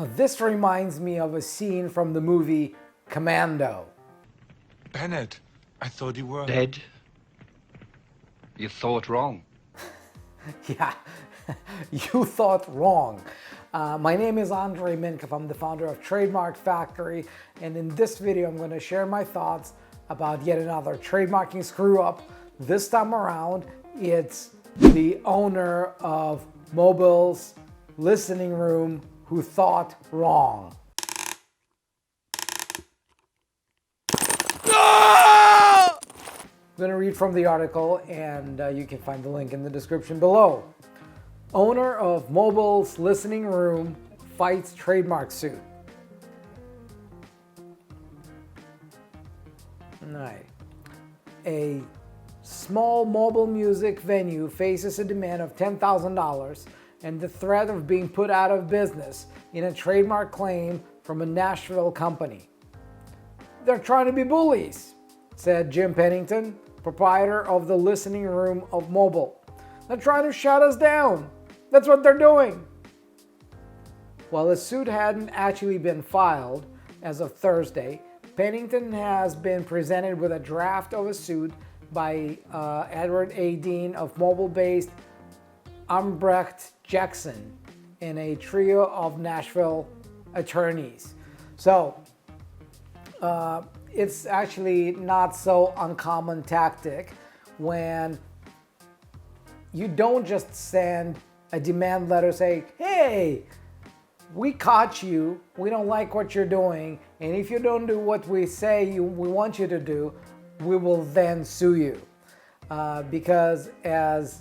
This reminds me of a scene from the movie Commando. Bennett, I thought you were... Dead? You thought wrong. Yeah, you thought wrong. My name is Andre Minkoff. I'm the founder of Trademark Factory, and in this video I'm going to share my thoughts about yet another trademarking screw up. This time around, it's the owner of Mobile's listening room who thought wrong. I'm going to read from the article, and you can find the link in the description below. Owner of Mobile's listening room fights trademark suit. All right. A small mobile music venue faces a demand of $10,000 and the threat of being put out of business in a trademark claim from a Nashville company. They're trying to be bullies, said Jim Pennington, proprietor of the listening room of Mobile. They're trying to shut us down. That's what they're doing. While the suit hadn't actually been filed as of Thursday, Pennington has been presented with a draft of a suit by Edward A. Dean of Mobile-based Umbrecht Jackson and a trio of Nashville attorneys. So, it's actually not so uncommon tactic when you don't just send a demand letter saying, hey, we caught you, we don't like what you're doing, and if you don't do what we say we want you to do, we will then sue you. Because as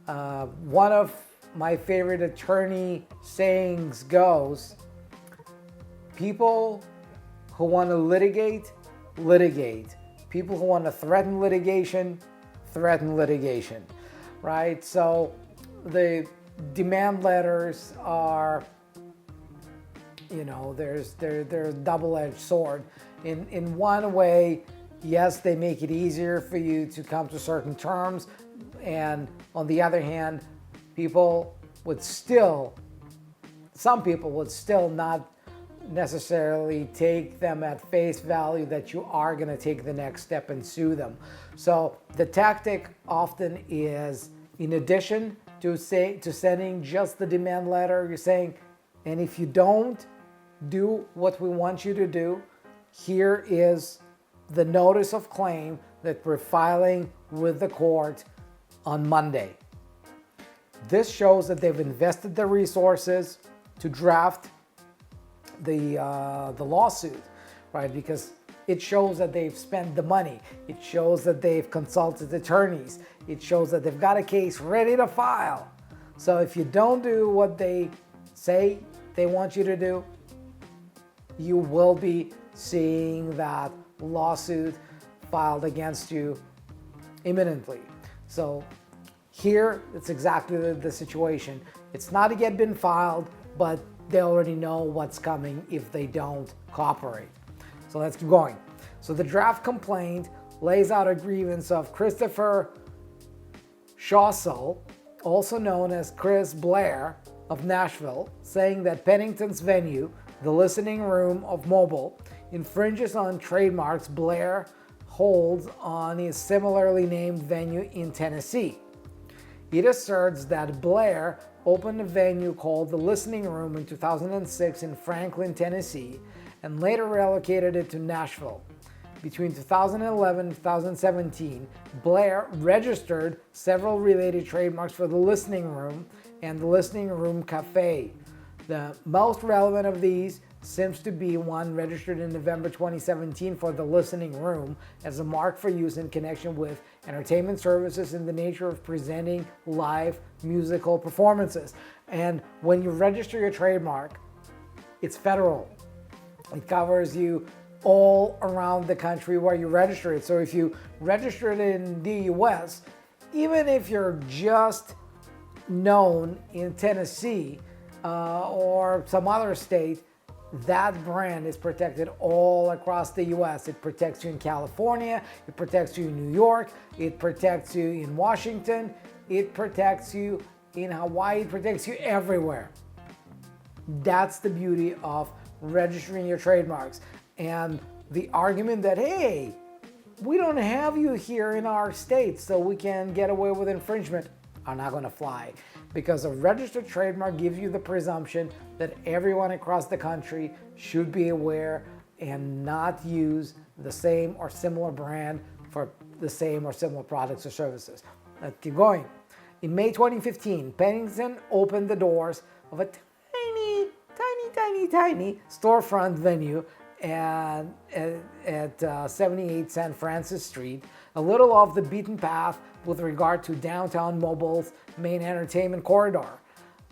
one of my favorite attorney sayings goes, people who want to litigate. People who want to threaten litigation, right? So the demand letters are, they're a double-edged sword. In one way, yes, they make it easier for you to come to certain terms, and on the other hand, some people would still not necessarily take them at face value that you are going to take the next step and sue them. So the tactic often is, in addition to sending just the demand letter, you're saying, and if you don't do what we want you to do, here is the notice of claim that we're filing with the court on Monday. This shows that they've invested the resources to draft the lawsuit, right? Because it shows that they've spent the money. It shows that they've consulted attorneys. It shows that they've got a case ready to file. So if you don't do what they say they want you to do, you will be seeing that lawsuit filed against you imminently. So here, it's exactly the situation. It's not yet been filed, but they already know what's coming if they don't cooperate. So let's keep going. So the draft complaint lays out a grievance of Christopher Shawsell, also known as Chris Blair of Nashville, saying that Pennington's venue, the listening room of Mobile, infringes on trademarks Blair holds on his similarly named venue in Tennessee. It asserts that Blair opened a venue called the Listening Room in 2006 in Franklin, Tennessee, and later relocated it to Nashville. Between 2011 and 2017, Blair registered several related trademarks for the Listening Room and the Listening Room Cafe. The most relevant of these seems to be one registered in November 2017 for the Listening Room as a mark for use in connection with entertainment services in the nature of presenting live musical performances. And when you register your trademark, it's federal. It covers you all around the country where you register it. So if you register it in the US, even if you're just known in Tennessee or some other state, that brand is protected all across the US. It protects you in California, it protects you in New York, it protects you in Washington, it protects you in Hawaii, it protects you everywhere. That's the beauty of registering your trademarks. And the argument that, hey, we don't have you here in our state so we can get away with infringement are not going to fly, because a registered trademark gives you the presumption that everyone across the country should be aware and not use the same or similar brand for the same or similar products or services. Let's keep going. In May 2015, Pennington opened the doors of a tiny storefront venue at 78 St. Francis Street, a little off the beaten path with regard to downtown Mobile's main entertainment corridor,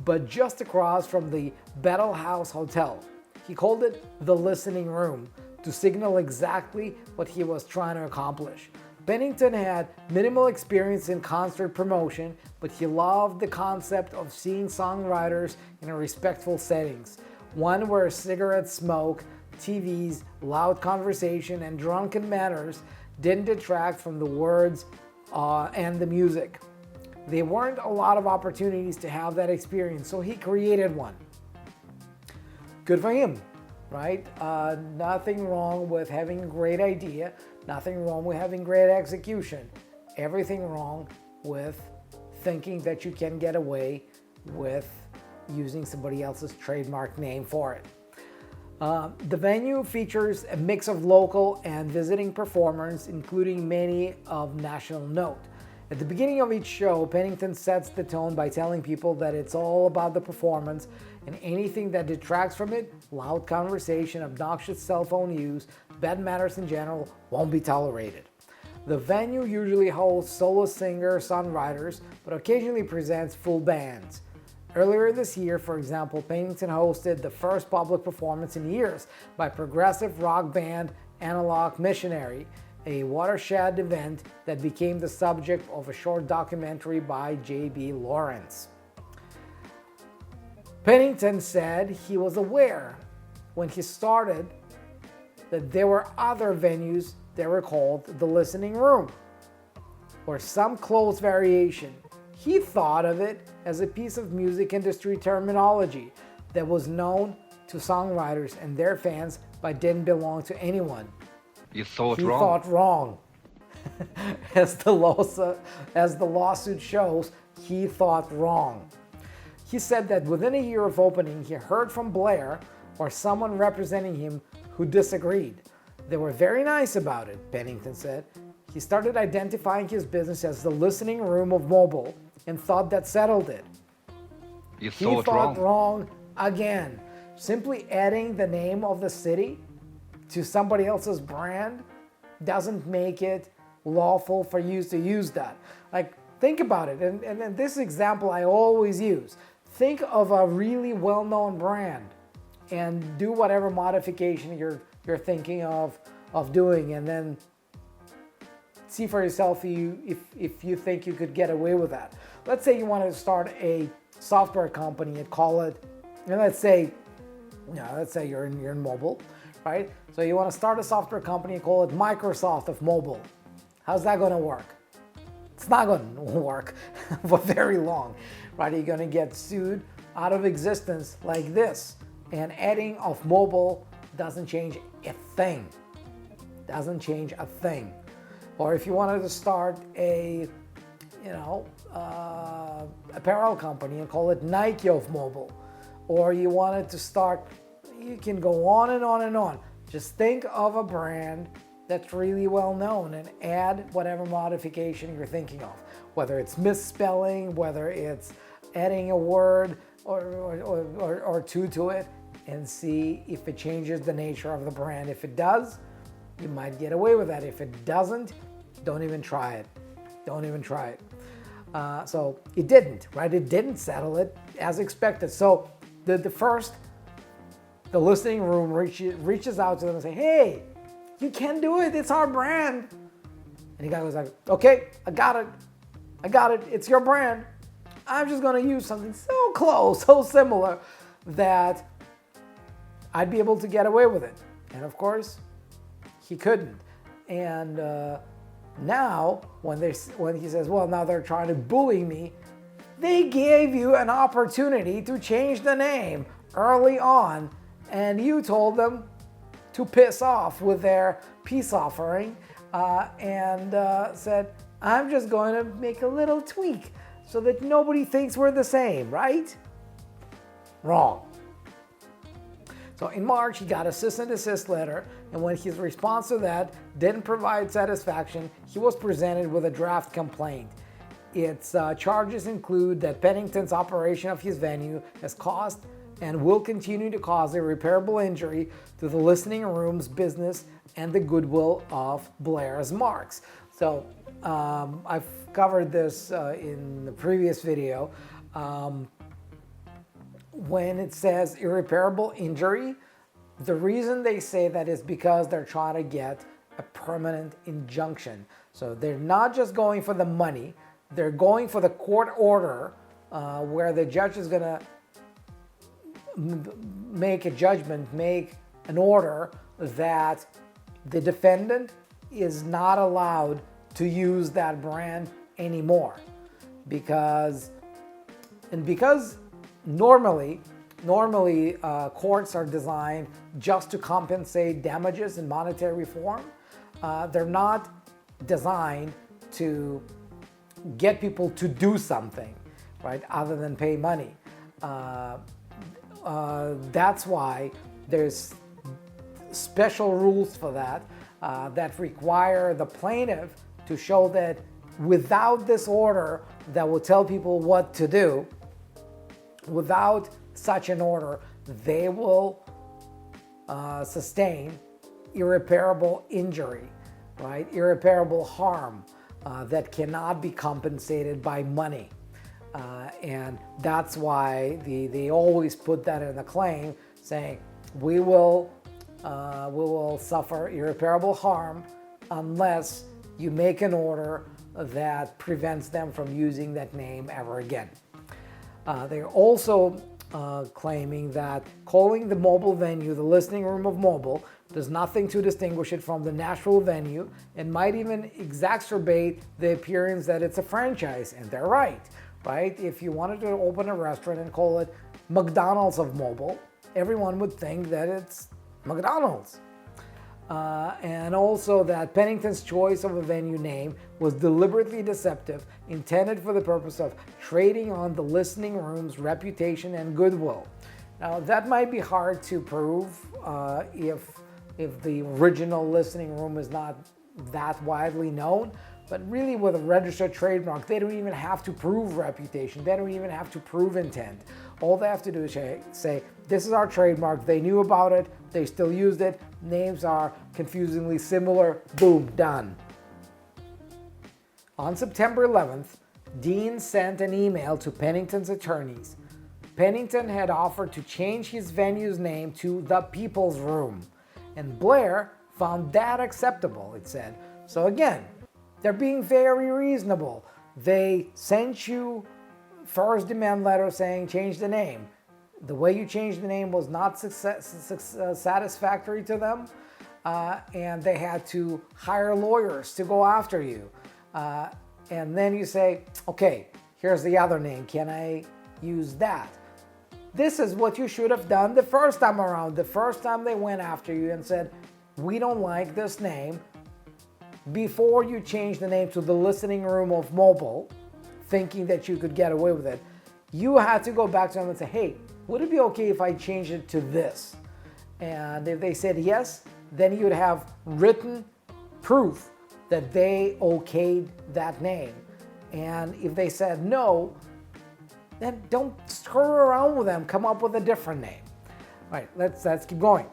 but just across from the Battle House Hotel. He called it the listening room to signal exactly what he was trying to accomplish. Pennington had minimal experience in concert promotion, but he loved the concept of seeing songwriters in a respectful settings, one where cigarette smoke, TVs, loud conversation, and drunken manners didn't detract from the words and the music. There weren't a lot of opportunities to have that experience, so he created one. Good for him, right? Nothing wrong with having a great idea, nothing wrong with having great execution. Everything wrong with thinking that you can get away with using somebody else's trademark name for it. The venue features a mix of local and visiting performers, including many of national note. At the beginning of each show, Pennington sets the tone by telling people that it's all about the performance, and anything that detracts from it, loud conversation, obnoxious cell phone use, bad manners in general, won't be tolerated. The venue usually hosts solo singer-songwriters, but occasionally presents full bands. Earlier this year, for example, Pennington hosted the first public performance in years by progressive rock band Analog Missionary, a watershed event that became the subject of a short documentary by J.B. Lawrence. Pennington said he was aware when he started that there were other venues that were called the listening room, or some close variation. He thought of it as a piece of music industry terminology that was known to songwriters and their fans but didn't belong to anyone. You thought He wrong. thought wrong. As the lawsuit shows, he thought wrong. He said that within a year of opening, he heard from Blair or someone representing him who disagreed. They were very nice about it, Pennington said. He started identifying his business as the listening room of Mobile and thought that settled it. You He thought thought wrong. wrong again. Simply adding the name of the city to somebody else's brand doesn't make it lawful for you to use that. Like, think about it. And this example I always use. Think of a really well-known brand and do whatever modification you're thinking of doing, and then see for yourself if you think you could get away with that. Let's say you want to start a software company and call it, and let's say you're in mobile, right? So you want to start a software company and call it Microsoft of Mobile. How's that going to work? It's not going to work for very long, right? You're going to get sued out of existence like this. And adding of mobile doesn't change a thing. Doesn't change a thing. Or if you wanted to start a, apparel company and call it Nike of Mobile, or you wanted to start, you can go on and on and on. Just think of a brand that's really well known and add whatever modification you're thinking of, whether it's misspelling, whether it's adding a word or two to it, and see if it changes the nature of the brand. If it does, you might get away with that. If it doesn't, don't even try it. Don't even try it. So it didn't, right? It didn't settle it as expected. So the listening room reaches out to them and say, hey, you can do it. It's our brand. And the guy was like, okay, I got it. It's your brand. I'm just going to use something so close, so similar that I'd be able to get away with it. And of course, he couldn't. And now, when he says, well, now they're trying to bully me, they gave you an opportunity to change the name early on, and you told them to piss off with their peace offering and said, I'm just going to make a little tweak so that nobody thinks we're the same, right? Wrong. So in March, he got a cease and desist letter, and when his response to that didn't provide satisfaction, he was presented with a draft complaint. Its charges include that Pennington's operation of his venue has caused and will continue to cause irreparable injury to the listening room's business and the goodwill of Blair's marks. So I've covered this in the previous video. When it says irreparable injury, the reason they say that is because they're trying to get a permanent injunction. So they're not just going for the money, they're going for the court order where the judge is going to make a judgment, make an order that the defendant is not allowed to use that brand anymore. Because normally courts are designed just to compensate damages in monetary reform. They're not designed to get people to do something, right, other than pay money. That's why there's special rules for that that require the plaintiff to show that without this order that will tell people what to do, without such an order, they will sustain irreparable injury, right? Irreparable harm that cannot be compensated by money. And that's why they always put that in the claim, saying we will suffer irreparable harm unless you make an order that prevents them from using that name ever again. They're also claiming that calling the mobile venue the listening room of Mobile does nothing to distinguish it from the Nashville venue and might even exacerbate the appearance that it's a franchise. And they're right? If you wanted to open a restaurant and call it McDonald's of Mobile, everyone would think that it's McDonald's. And also that Pennington's choice of a venue name was deliberately deceptive, intended for the purpose of trading on the listening room's reputation and goodwill. Now, that might be hard to prove if the original listening room is not that widely known, but really with a registered trademark, they don't even have to prove reputation. They don't even have to prove intent. All they have to do is say, this is our trademark. They knew about it. They still used it. Names are confusingly similar. Boom, done. On September 11th, Dean sent an email to Pennington's attorneys. Pennington had offered to change his venue's name to The People's Room, and Blair found that acceptable, it said. So again, they're being very reasonable. They sent you first demand letter saying change the name. The way you changed the name was not satisfactory to them, and they had to hire lawyers to go after you. And then you say, okay, here's the other name. Can I use that? This is what you should have done the first time around. The first time they went after you and said, we don't like this name, before you change the name to the listening room of Mobile, thinking that you could get away with it, you had to go back to them and say, hey, would it be okay if I change it to this? And if they said yes, then you'd have written proof that they okayed that name. And if they said no, then don't screw around with them. Come up with a different name. All right, let's keep going.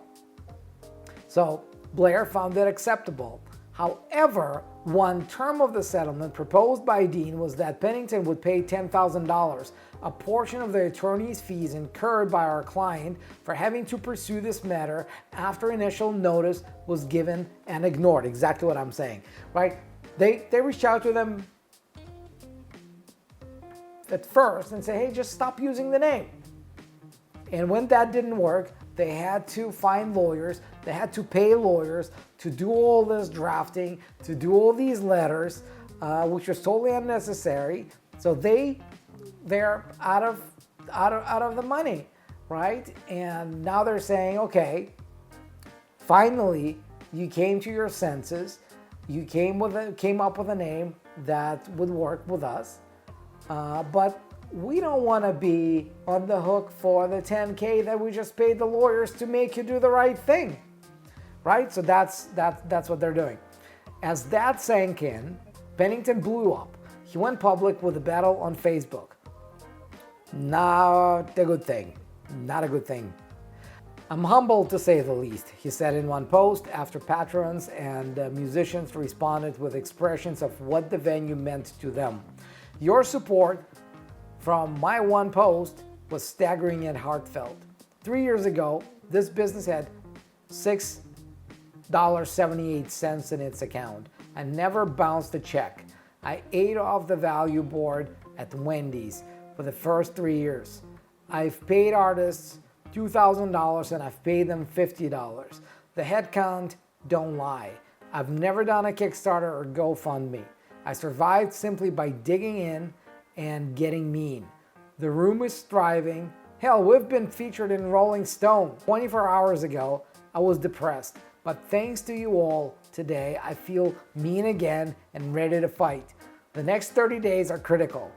So Blair found it acceptable. However, one term of the settlement proposed by Dean was that Pennington would pay $10,000, a portion of the attorney's fees incurred by our client for having to pursue this matter after initial notice was given and ignored. Exactly what I'm saying, right? They reached out to them at first and say, hey, just stop using the name. And when that didn't work, they had to find lawyers, they had to pay lawyers to do all this drafting, to do all these letters, which was totally unnecessary. So they're out of the money. right? And now they're saying, okay, finally, you came to your senses. You came up with a name that would work with us, but we don't want to be on the hook for the $10K that we just paid the lawyers to make you do the right thing, right? So that's what they're doing. As that sank in, Pennington blew up. He went public with a battle on Facebook. Not a good thing. Not a good thing. I'm humbled to say the least, he said in one post after patrons and musicians responded with expressions of what the venue meant to them. Your support from my one post was staggering and heartfelt. 3 years ago, this business had $6.78 in its account. I never bounced a check. I ate off the value board at Wendy's for the first 3 years. I've paid artists $2,000 and I've paid them $50. The headcount don't lie. I've never done a Kickstarter or GoFundMe. I survived simply by digging in and getting mean. The room is thriving. Hell, we've been featured in Rolling Stone. 24 hours ago, I was depressed. But thanks to you all, today I feel mean again and ready to fight. The next 30 days are critical.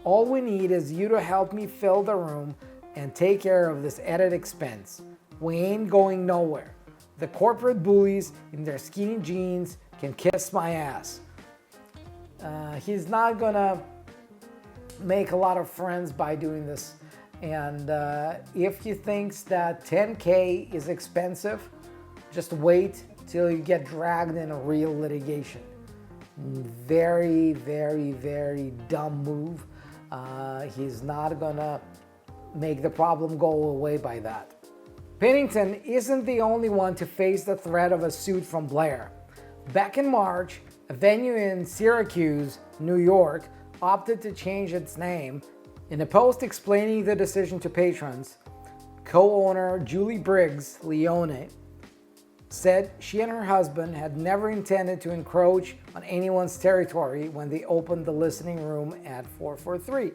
All we need is you to help me fill the room and take care of this added expense. We ain't going nowhere. The corporate bullies in their skinny jeans can kiss my ass. He's not gonna make a lot of friends by doing this. And if he thinks that 10K is expensive, just wait till you get dragged in a real litigation. Very, very, very dumb move. He's not gonna make the problem go away by that. Pennington isn't the only one to face the threat of a suit from Blair. Back in March, a venue in Syracuse, New York, opted to change its name. In a post explaining the decision to patrons, co-owner Julie Briggs Leone said she and her husband had never intended to encroach on anyone's territory when they opened the listening room at 443.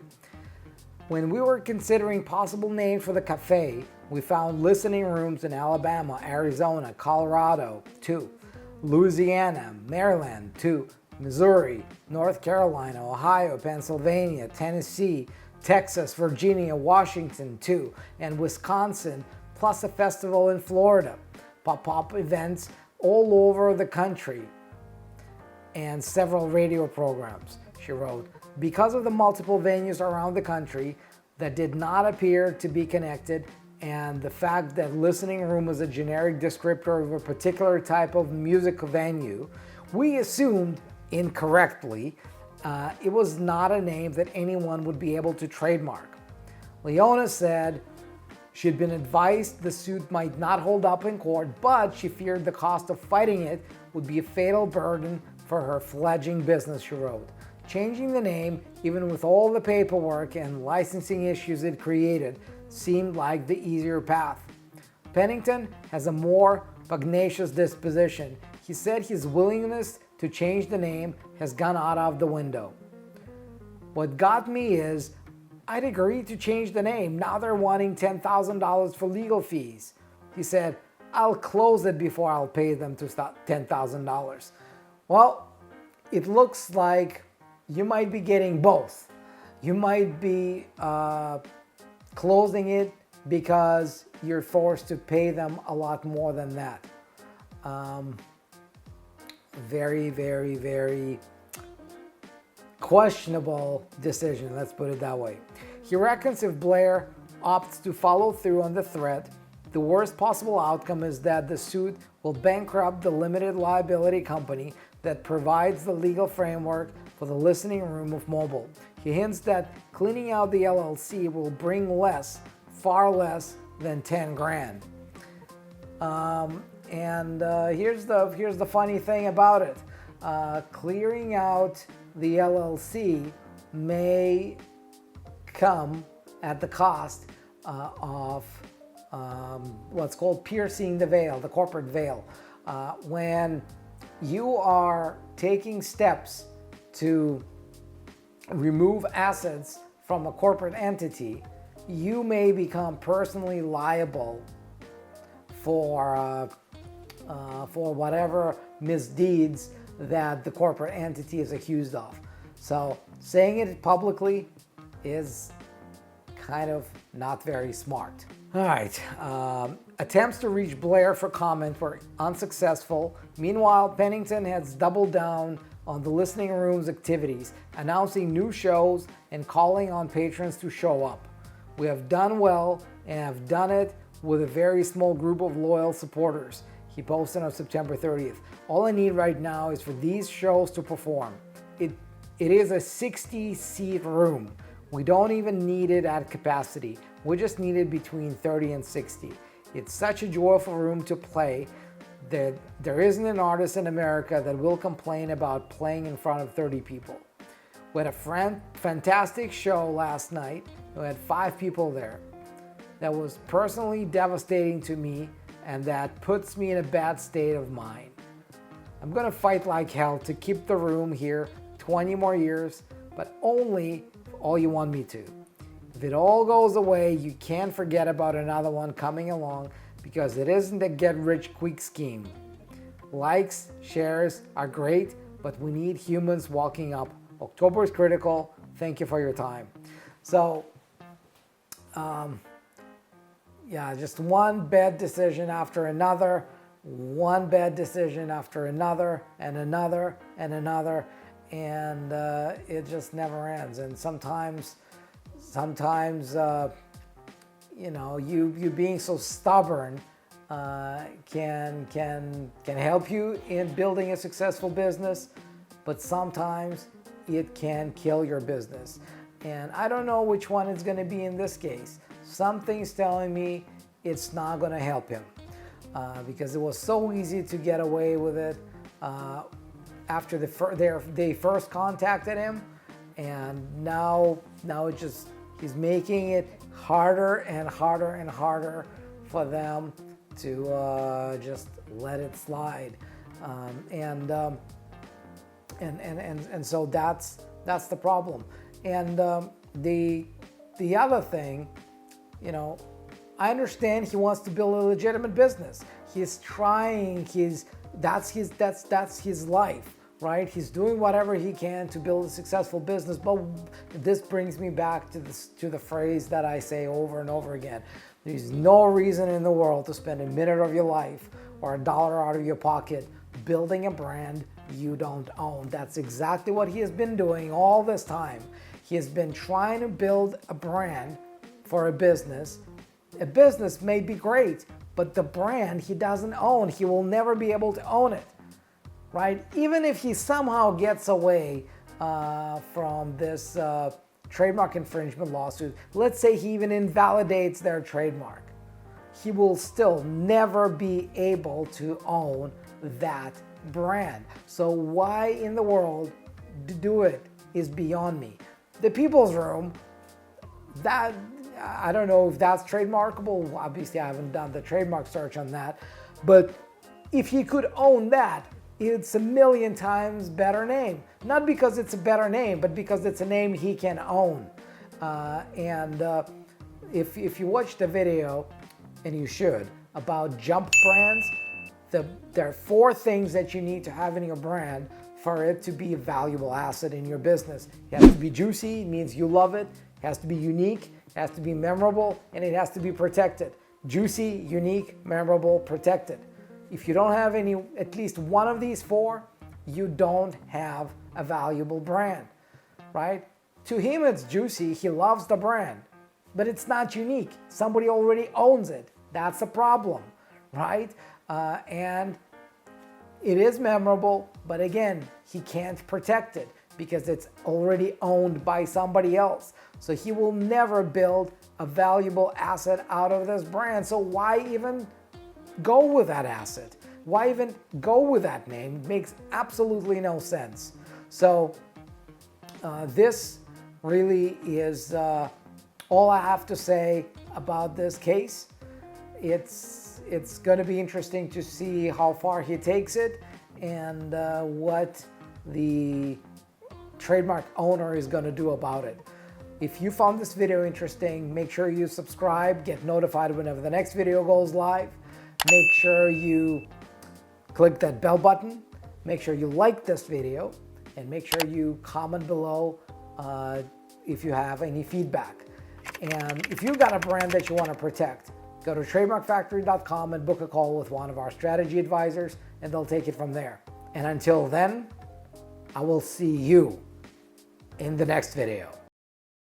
When we were considering possible names for the cafe, we found listening rooms in Alabama, Arizona, Colorado, 2, Louisiana, Maryland, 2, Missouri, North Carolina, Ohio, Pennsylvania, Tennessee, Texas, Virginia, Washington, 2, and Wisconsin, plus a festival in Florida. Pop-up events all over the country and several radio programs, she wrote. Because of the multiple venues around the country that did not appear to be connected and the fact that listening room was a generic descriptor of a particular type of music venue, we assumed incorrectly it was not a name that anyone would be able to trademark. Leona said she'd been advised the suit might not hold up in court, but she feared the cost of fighting it would be a fatal burden for her fledgling business, she wrote. Changing the name, even with all the paperwork and licensing issues it created, seemed like the easier path. Pennington has a more pugnacious disposition. He said his willingness to change the name has gone out of the window. What got me is, I'd agreed to change the name. Now they're wanting $10,000 for legal fees. He said, I'll close it before I'll pay them to $10,000. Well, it looks like you might be getting both. You might be closing it because you're forced to pay them a lot more than that. Very, very, very questionable decision, let's put it that way. He reckons if Blair opts to follow through on the threat, the worst possible outcome is that the suit will bankrupt the limited liability company that provides the legal framework for the listening room of mobile. He hints that cleaning out the LLC will bring less, far less than 10 grand. Here's the funny thing about it. Clearing out the LLC may come at the cost of what's called piercing the veil, the corporate veil. When you are taking steps to remove assets from a corporate entity, you may become personally liable for whatever misdeeds that the corporate entity is accused of. So saying it publicly is kind of not very smart. All right, attempts to reach Blair for comment were unsuccessful. Meanwhile, Pennington has doubled down on the listening room's activities, announcing new shows and calling on patrons to show up. We have done well and have done it with a very small group of loyal supporters, he posted on September 30th. All I need right now is for these shows to perform. It is a 60-seat room. We don't even need it at capacity. We just need it between 30 and 60. It's such a joyful room to play that there isn't an artist in America that will complain about playing in front of 30 people. We had a fantastic show last night. We had 5 people there. That was personally devastating to me, and that puts me in a bad state of mind. I'm gonna fight like hell to keep the room here 20 more years, but only if all you want me to. If it all goes away, you can't forget about another one coming along, because it isn't a get-rich-quick scheme. Likes, shares are great, but we need humans walking up. October is critical. Thank you for your time. So, yeah, just one bad decision after another, one bad decision after another, and another, and another, and it just never ends. And sometimes, you know, you being so stubborn can help you in building a successful business, but sometimes it can kill your business. And I don't know which one it's going to be in this case. Something's telling me it's not going to help him because it was so easy to get away with it after they first contacted him, and now it just, he's making it harder and harder and harder for them to just let it slide, and so that's the problem. And the other thing, you know, I understand he wants to build a legitimate business. He's trying. That's his life, right? He's doing whatever he can to build a successful business. But this brings me back to the phrase that I say over and over again. There's no reason in the world to spend a minute of your life or $1 out of your pocket building a brand you don't own. That's exactly what he has been doing all this time. He has been trying to build a brand for a business. A business may be great, but the brand he doesn't own, he will never be able to own it, right? Even if he somehow gets away from this trademark infringement lawsuit, let's say he even invalidates their trademark, he will still never be able to own that brand. So why in the world to do it is beyond me. The People's Room, that, I don't know if that's trademarkable. Obviously, I haven't done the trademark search on that. But if he could own that, it's a million times better name. Not because it's a better name, but because it's a name he can own. If you watch the video, and you should, about jump brands, there are 4 things that you need to have in your brand for it to be a valuable asset in your business. It has to be juicy, it means you love it. It has to be unique, it has to be memorable, and it has to be protected. Juicy, unique, memorable, protected. If you don't have at least one of these 4, you don't have a valuable brand, right? To him, it's juicy, he loves the brand, but it's not unique. Somebody already owns it. That's a problem, right? And it is memorable, but again, he can't protect it because it's already owned by somebody else. So he will never build a valuable asset out of this brand. So why even go with that asset? Why even go with that name? It makes absolutely no sense. So this really is all I have to say about this case. It's going to be interesting to see how far he takes it and what the trademark owner is going to do about it. If you found this video interesting, make sure you subscribe, get notified whenever the next video goes live. Make sure you click that bell button. Make sure you like this video, and make sure you comment below if you have any feedback. And if you've got a brand that you want to protect, go to trademarkfactory.com and book a call with one of our strategy advisors, and they'll take it from there. And until then, I will see you in the next video.